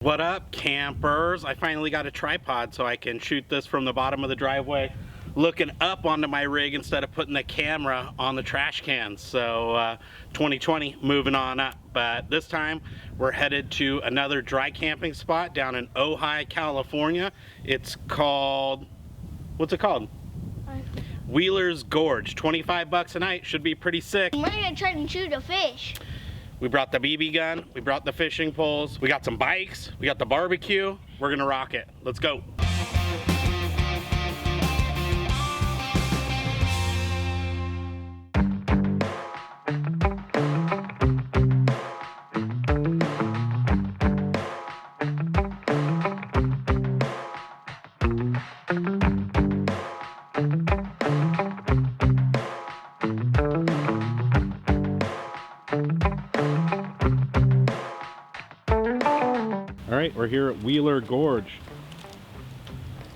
What up, campers? I finally got a tripod so I can shoot this from the bottom of the driveway looking up onto my rig instead of putting the camera on the trash cans. So 2020 moving on up, but this time we're headed to another dry camping spot down in Ojai, California. It's called, what's it called? Wheeler's Gorge. 25 bucks a night, should be pretty sick. We're gonna try and shoot a fish. We brought the BB gun, we brought the fishing poles, we got some bikes, we got the barbecue. We're gonna rock it. Let's go. All right, we're here at Wheeler Gorge.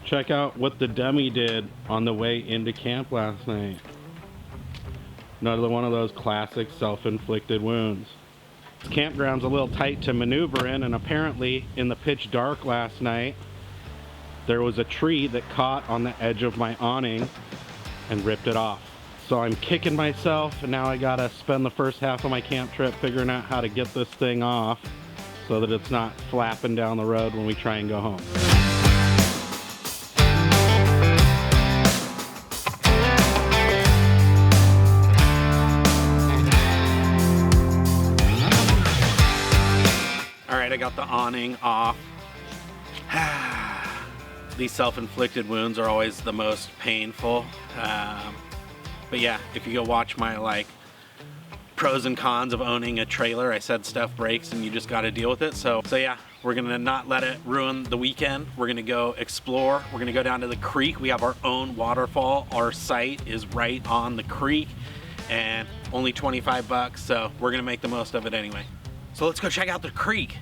Check out what the dummy did on the way into camp last night. Another one of those classic self-inflicted wounds. This campground's a little tight to maneuver in, and apparently in the pitch dark last night, there was a tree that caught on the edge of my awning and ripped it off. So I'm kicking myself, and now I gotta spend the first half of my camp trip figuring out how to get this thing off so that it's not flapping down the road when we try and go home. All right, I got the awning off. These self-inflicted wounds are always the most painful. But yeah, if you go watch my pros and cons of owning a trailer, I said stuff breaks and you just got to deal with it. So yeah, we're gonna not let it ruin the weekend. We're gonna go explore. We're gonna go down to the creek. We have our own waterfall. Our site is right on the creek and only 25 bucks. So we're gonna make the most of it anyway. So let's go check out the creek.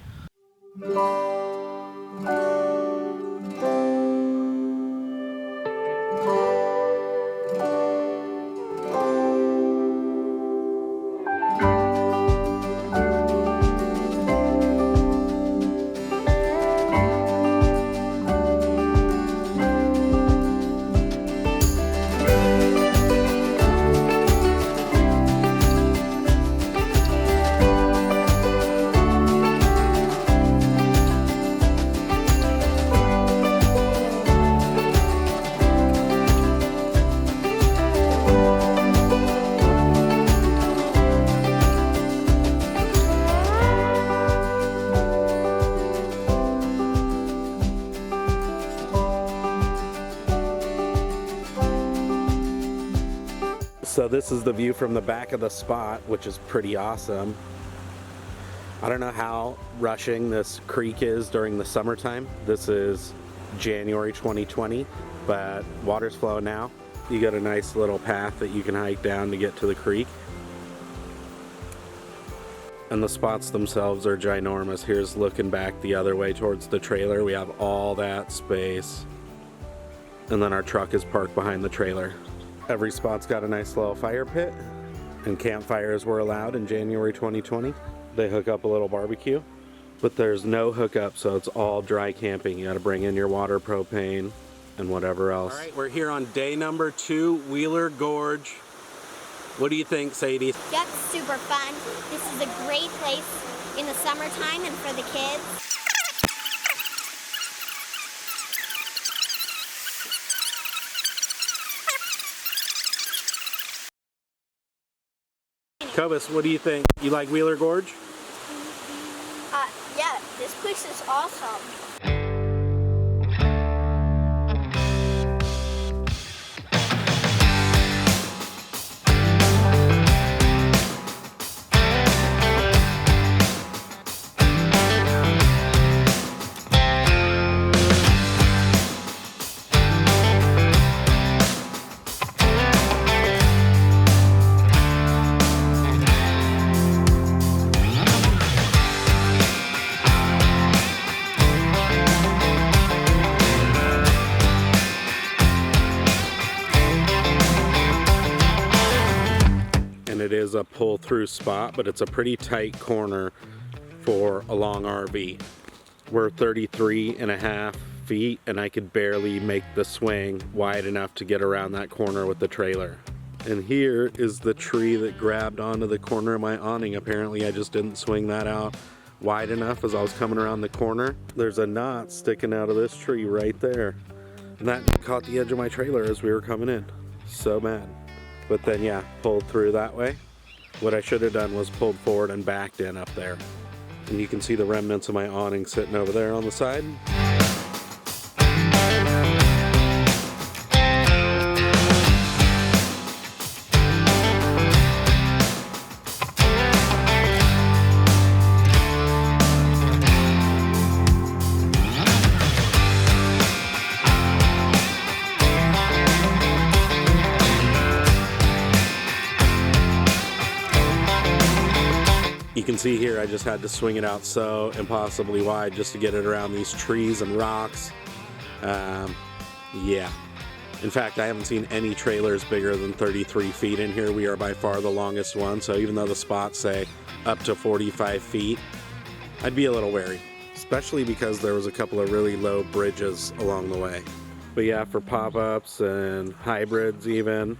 So this is the view from the back of the spot, which is pretty awesome. I don't know how rushing this creek is during the summertime. This is January 2020, but water's flowing now. You got a nice little path that you can hike down to get to the creek. And the spots themselves are ginormous. Here's looking back the other way towards the trailer. We have all that space. And then our truck is parked behind the trailer. Every spot's got a nice little fire pit, and campfires were allowed in January 2020. They hook up a little barbecue, but there's no hookup, so it's all dry camping. You gotta bring in your water, propane, and whatever else. All right, we're here on day number 2, Wheeler Gorge. What do you think, Sadie? That's super fun. This is a great place in the summertime and for the kids. Cobus, what do you think? You like Wheeler Gorge? Yeah, this place is awesome. It is a pull-through spot, but it's a pretty tight corner for a long RV. were 33.5 feet, and I could barely make the swing wide enough to get around that corner with the trailer. And here is the tree that grabbed onto the corner of my awning. Apparently I just didn't swing that out wide enough as I was coming around the corner. There's a knot sticking out of this tree right there. And that caught the edge of my trailer as we were coming in. So bad. But then yeah, pulled through that way. What I should have done was pulled forward and backed in up there. And you can see the remnants of my awning sitting over there on the side. You can see here I just had to swing it out so impossibly wide just to get it around these trees and rocks. Yeah. In fact, I haven't seen any trailers bigger than 33 feet in here. We are by far the longest one, so even though the spots say up to 45 feet, I'd be a little wary, especially because there was a couple of really low bridges along the way. But yeah, for pop-ups and hybrids even,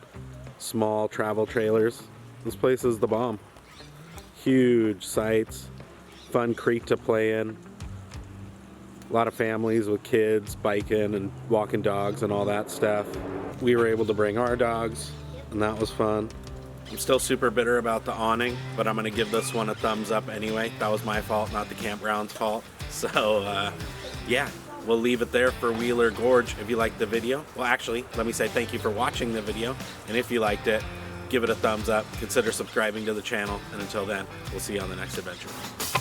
small travel trailers, this place is the bomb. Huge sites, fun creek to play in, a lot of families with kids biking and walking dogs and all that stuff. We were able to bring our dogs and that was fun. I'm still super bitter about the awning, but I'm gonna give this one a thumbs up anyway. That was my fault, not the campground's fault. So yeah, we'll leave it there for Wheeler Gorge. If you liked the video, well actually, let me say thank you for watching the video, and if you liked it, give it a thumbs up, consider subscribing to the channel, and until then, we'll see you on the next adventure.